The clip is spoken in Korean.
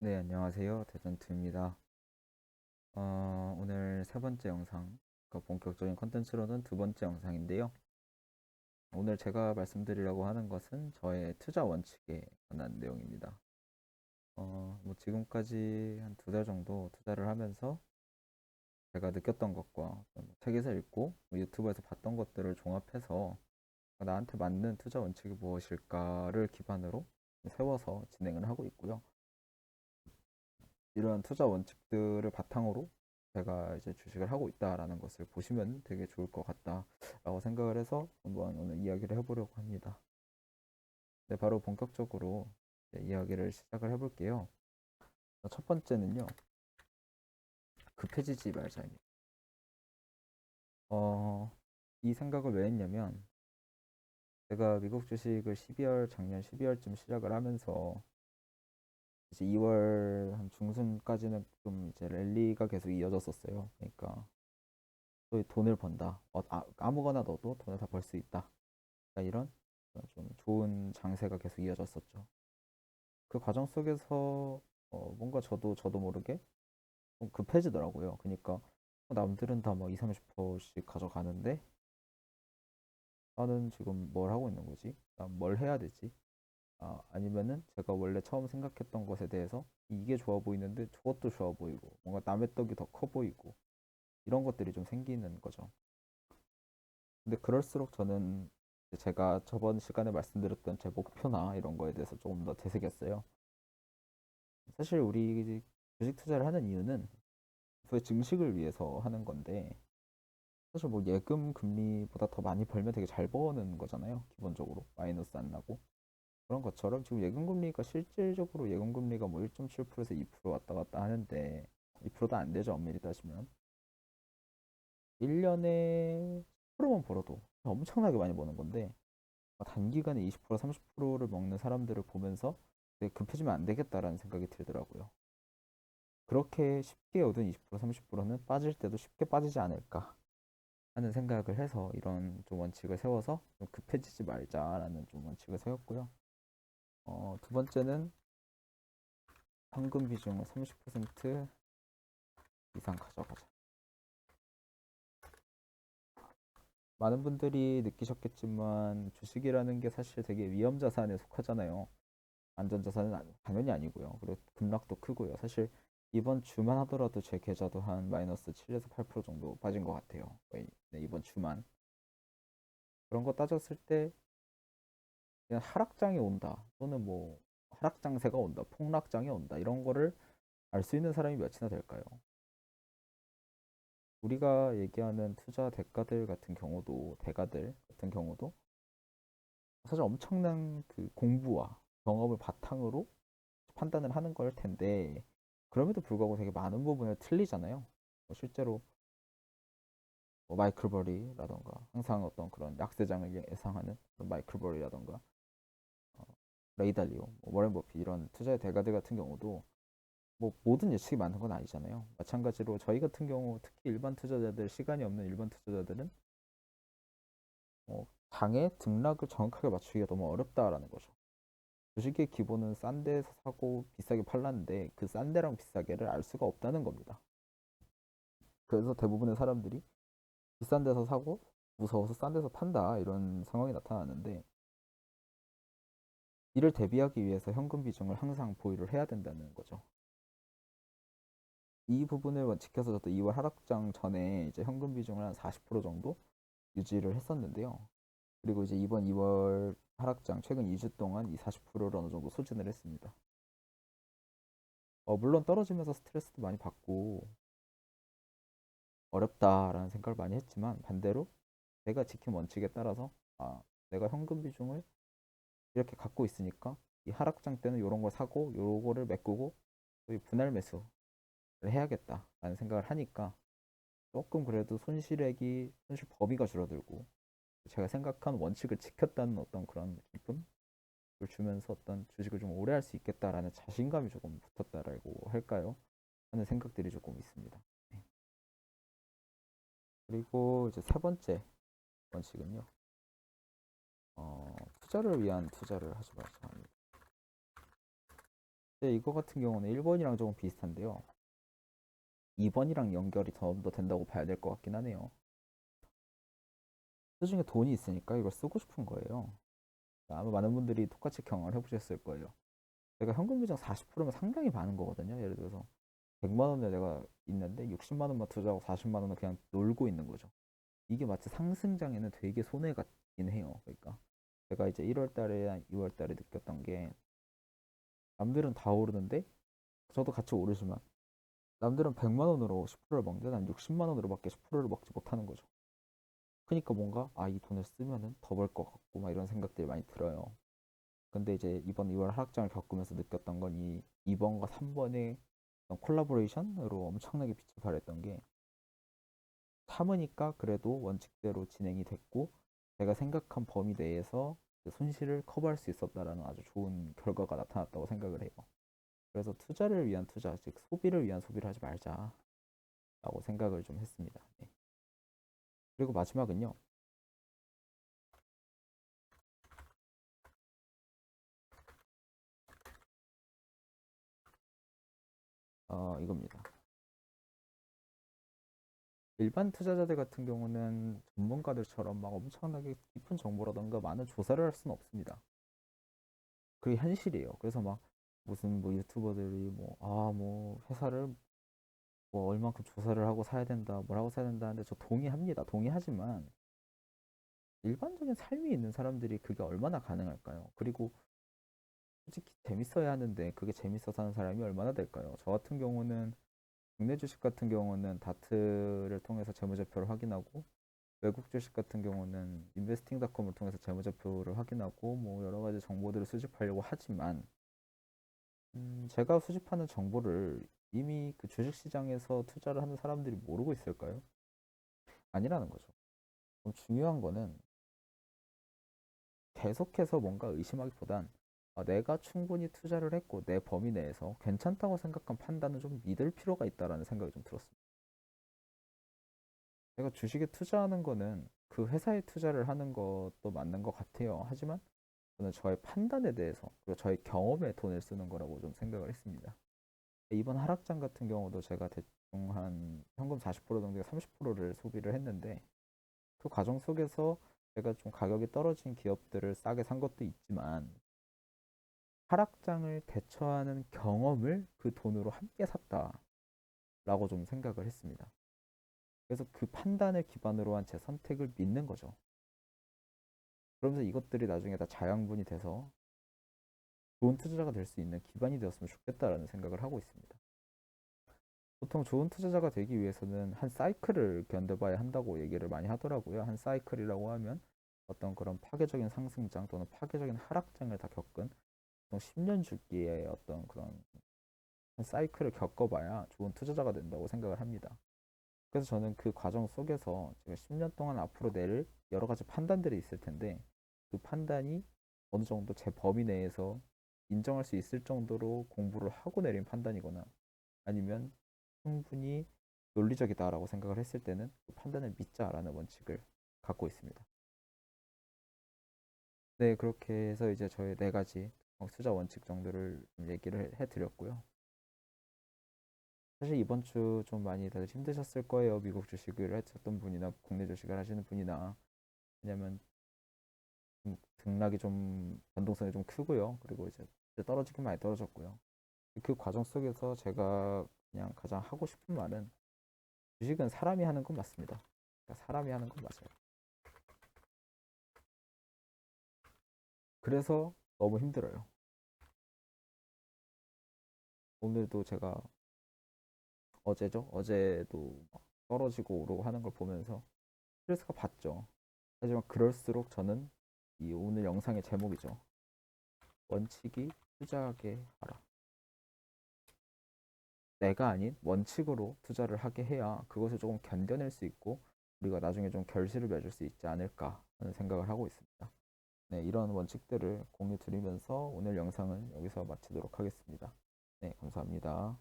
네, 안녕하세요. 대전투입니다. 오늘 세 번째 영상, 본격적인 컨텐츠로는 두 번째 영상인데요. 오늘 제가 말씀드리려고 하는 것은 저의 투자 원칙에 관한 내용입니다. 뭐 지금까지 한 두 달 정도 투자를 하면서 제가 느꼈던 것과 책에서 읽고 유튜브에서 봤던 것들을 종합해서 나한테 맞는 투자 원칙이 무엇일까를 기반으로 세워서 진행을 하고 있고요. 이러한 투자 원칙들을 바탕으로 제가 이제 주식을 하고 있다라는 것을 보시면 되게 좋을 것 같다라고 생각을 해서 한번 오늘 이야기를 해보려고 합니다. 네, 바로 본격적으로 이야기를 시작을 해볼게요. 첫 번째는요, 급해지지 말자입니다. 어, 이 생각을 왜 했냐면, 제가 미국 주식을 작년 12월쯤 시작을 하면서 이제 2월 한 중순까지는 좀 이제 랠리가 계속 이어졌었어요. 그러니까 또 돈을 번다. 아무거나 넣어도 돈을 다 벌 수 있다. 그러니까 이런 좀 좋은 장세가 계속 이어졌었죠. 그 과정 속에서 뭔가 저도 모르게 좀 급해지더라고요. 그러니까 남들은 다 막 2, 30%씩 가져가는데 나는 지금 뭘 하고 있는 거지? 난 뭘 해야 되지? 아니면은 제가 원래 처음 생각했던 것에 대해서 이게 좋아 보이는데 저것도 좋아 보이고 뭔가 남의 떡이 더 커 보이고 이런 것들이 좀 생기는 거죠. 근데 그럴수록 저는 제가 저번 시간에 말씀드렸던 제 목표나 이런 거에 대해서 조금 더 되새겼어요. 사실 우리 주식 투자를 하는 이유는 소의 증식을 위해서 하는 건데 사실 뭐 예금 금리보다 더 많이 벌면 되게 잘 버는 거잖아요. 기본적으로 마이너스 안 나고 그런 것처럼 지금 예금 금리가 실질적으로 예금 금리가 뭐 1.7%에서 2% 왔다 갔다 하는데 2%도 안 되죠. 엄밀히 따지면 1년에 10%만 벌어도 엄청나게 많이 버는 건데 단기간에 20% 30%를 먹는 사람들을 보면서 되게 급해지면 안 되겠다라는 생각이 들더라고요. 그렇게 쉽게 얻은 20% 30%는 빠질 때도 쉽게 빠지지 않을까 하는 생각을 해서 이런 좀 원칙을 세워서 좀 급해지지 말자라는 좀 원칙을 세웠고요. 두 번째는 현금 비중을 30% 이상 가져가자. 많은 분들이 느끼셨겠지만 주식이라는 게 사실 되게 위험 자산에 속하잖아요. 안전자산은 당연히 아니고요. 그리고 급락도 크고요. 사실 이번 주만 하더라도 제 계좌도 한 마이너스 7에서 8% 정도 빠진 것 같아요. 거의 네, 이번 주만. 그런 거 따졌을 때 그냥 하락장이 온다. 또는 뭐 하락장세가 온다. 폭락장이 온다. 이런 거를 알 수 있는 사람이 몇이나 될까요? 우리가 얘기하는 투자 대가들 같은 경우도 대가들 같은 경우도 사실 엄청난 그 공부와 경험을 바탕으로 판단을 하는 걸 텐데 그럼에도 불구하고 되게 많은 부분을 틀리잖아요. 실제로 뭐 마이클 버리라던가 항상 어떤 그런 약세장을 예상하는 그런 마이클 버리라던가 어, 레이 달리오, 워렌 버핏 이런 투자의 대가들 같은 경우도 뭐 모든 예측이 맞는 건 아니잖아요. 마찬가지로 저희 같은 경우 특히 일반 투자자들 시간이 없는 일반 투자자들은 장의 등락을 정확하게 맞추기가 너무 어렵다라는 거죠. 주식의 기본은 싼 데서 사고 비싸게 팔랐는데 그 싼 데랑 비싸게를 알 수가 없다는 겁니다. 그래서 대부분의 사람들이 비싼 데서 사고 무서워서 싼 데서 판다 이런 상황이 나타나는데 이를 대비하기 위해서 현금 비중을 항상 보유를 해야 된다는 거죠. 이 부분을 지켜서 저도 2월 하락장 전에 이제 현금 비중을 한 40% 정도 유지를 했었는데요. 그리고 이제 이번 2월 하락장 최근 2주 동안 이 40%를 어느 정도 소진을 했습니다. 물론 떨어지면서 스트레스도 많이 받고 어렵다라는 생각을 많이 했지만 반대로 내가 지킨 원칙에 따라서 내가 현금 비중을 이렇게 갖고 있으니까 이 하락장 때는 이런 걸 사고 요거를 메꾸고 또 분할 매수를 해야겠다라는 생각을 하니까 조금 그래도 손실 범위가 줄어들고 제가 생각한 원칙을 지켰다는 어떤 그런 기쁨을 주면서 어떤 주식을 좀 오래 할 수 있겠다라는 자신감이 조금 붙었다라고 할까요? 하는 생각들이 조금 있습니다. 네. 그리고 이제 세 번째 원칙은요. 투자를 위한 투자를 하지 말자 합니다. 근데 이거 같은 경우는 1번이랑 조금 비슷한데요. 2번이랑 연결이 더 된다고 봐야 될 것 같긴 하네요. 나중에 돈이 있으니까 이걸 쓰고 싶은 거예요. 아마 많은 분들이 똑같이 경험을 해보셨을 거예요. 내가 현금 비중 40%면 상당히 많은 거거든요. 예를 들어서 100만 원에 내가 있는데 60만 원만 투자하고 40만 원은 그냥 놀고 있는 거죠. 이게 마치 상승장에는 되게 손해 같긴 해요. 그러니까 제가 이제 1월 달에 2월 달에 느꼈던 게 남들은 다 오르는데 저도 같이 오르지만 남들은 100만 원으로 10%를 먹는데 난 60만 원으로밖에 10%를 먹지 못하는 거죠. 그러니까 뭔가 이 돈을 쓰면은 더 벌 것 같고 막 이런 생각들이 많이 들어요. 근데 이제 이번 2월 하락장을 겪으면서 느꼈던 건 이 2번과 3번의 콜라보레이션으로 엄청나게 빛을 발했던 게 참으니까 그래도 원칙대로 진행이 됐고 제가 생각한 범위 내에서 그 손실을 커버할 수 있었다라는 아주 좋은 결과가 나타났다고 생각을 해요. 그래서 투자를 위한 투자, 즉 소비를 위한 소비를 하지 말자라고 생각을 좀 했습니다. 네. 그리고 마지막은요. 이겁니다. 일반 투자자들 같은 경우는 전문가들처럼 막 엄청나게 깊은 정보라던가 많은 조사를 할 수는 없습니다. 그게 현실이에요. 그래서 막 무슨 뭐 유튜버들이 뭐 회사를 뭐 얼만큼 조사를 하고 사야 된다, 뭘 하고 사야 된다 하는데 저 동의합니다. 동의하지만 일반적인 삶이 있는 사람들이 그게 얼마나 가능할까요? 그리고 솔직히 재밌어야 하는데 그게 재밌어서 하는 사람이 얼마나 될까요? 저 같은 경우는 국내 주식 같은 경우는 다트를 통해서 재무제표를 확인하고 외국 주식 같은 경우는 인베스팅닷컴을 통해서 재무제표를 확인하고 뭐 여러 가지 정보들을 수집하려고 하지만 제가 수집하는 정보를 이미 그 주식시장에서 투자를 하는 사람들이 모르고 있을까요? 아니라는 거죠. 그럼 중요한 거는 계속해서 뭔가 의심하기보단 내가 충분히 투자를 했고 내 범위 내에서 괜찮다고 생각한 판단은 좀 믿을 필요가 있다라는 생각이 좀 들었습니다. 제가 주식에 투자하는 거는 그 회사에 투자를 하는 것도 맞는 것 같아요. 하지만 저는 저의 판단에 대해서 그리고 저의 경험에 돈을 쓰는 거라고 좀 생각을 했습니다. 이번 하락장 같은 경우도 제가 대충 한 현금 40% 정도에 30%를 소비를 했는데 그 과정 속에서 제가 좀 가격이 떨어진 기업들을 싸게 산 것도 있지만 하락장을 대처하는 경험을 그 돈으로 함께 샀다라고 좀 생각을 했습니다. 그래서 그 판단을 기반으로 한 제 선택을 믿는 거죠. 그러면서 이것들이 나중에 다 자양분이 돼서 좋은 투자자가 될 수 있는 기반이 되었으면 좋겠다라는 생각을 하고 있습니다. 보통 좋은 투자자가 되기 위해서는 한 사이클을 견뎌봐야 한다고 얘기를 많이 하더라고요. 한 사이클이라고 하면 어떤 그런 파괴적인 상승장 또는 파괴적인 하락장을 다 겪은 보통 10년 주기의 어떤 그런 한 사이클을 겪어봐야 좋은 투자자가 된다고 생각을 합니다. 그래서 저는 그 과정 속에서 제가 10년 동안 앞으로 내릴 여러 가지 판단들이 있을 텐데 그 판단이 어느 정도 제 범위 내에서 인정할 수 있을 정도로 공부를 하고 내린 판단이거나 아니면 충분히 논리적이다라고 생각을 했을 때는 그 판단을 믿자라는 원칙을 갖고 있습니다. 네, 그렇게 해서 이제 저의 네 가지 투자 원칙 정도를 좀 얘기를 해드렸고요. 사실 이번 주 좀 많이 다들 힘드셨을 거예요. 미국 주식을 하셨던 분이나 국내 주식을 하시는 분이나. 왜냐면 좀 등락이 좀 변동성이 좀 크고요. 그리고 이제 떨어지긴 많이 떨어졌고요. 그 과정 속에서 제가 그냥 가장 하고 싶은 말은 주식은 사람이 하는 건 맞습니다. 그러니까 사람이 하는 건 맞아요. 그래서 너무 힘들어요. 오늘도 제가 어제죠? 어제도 막 떨어지고 오르고 하는 걸 보면서 스트레스가 받죠. 하지만 그럴수록 저는 이 오늘 영상의 제목이죠. 원칙이 투자하게 하라. 내가 아닌 원칙으로 투자를 하게 해야 그것을 조금 견뎌낼 수 있고 우리가 나중에 좀 결실을 맺을 수 있지 않을까 하는 생각을 하고 있습니다. 네, 이런 원칙들을 공유 드리면서 오늘 영상은 여기서 마치도록 하겠습니다. 네, 감사합니다.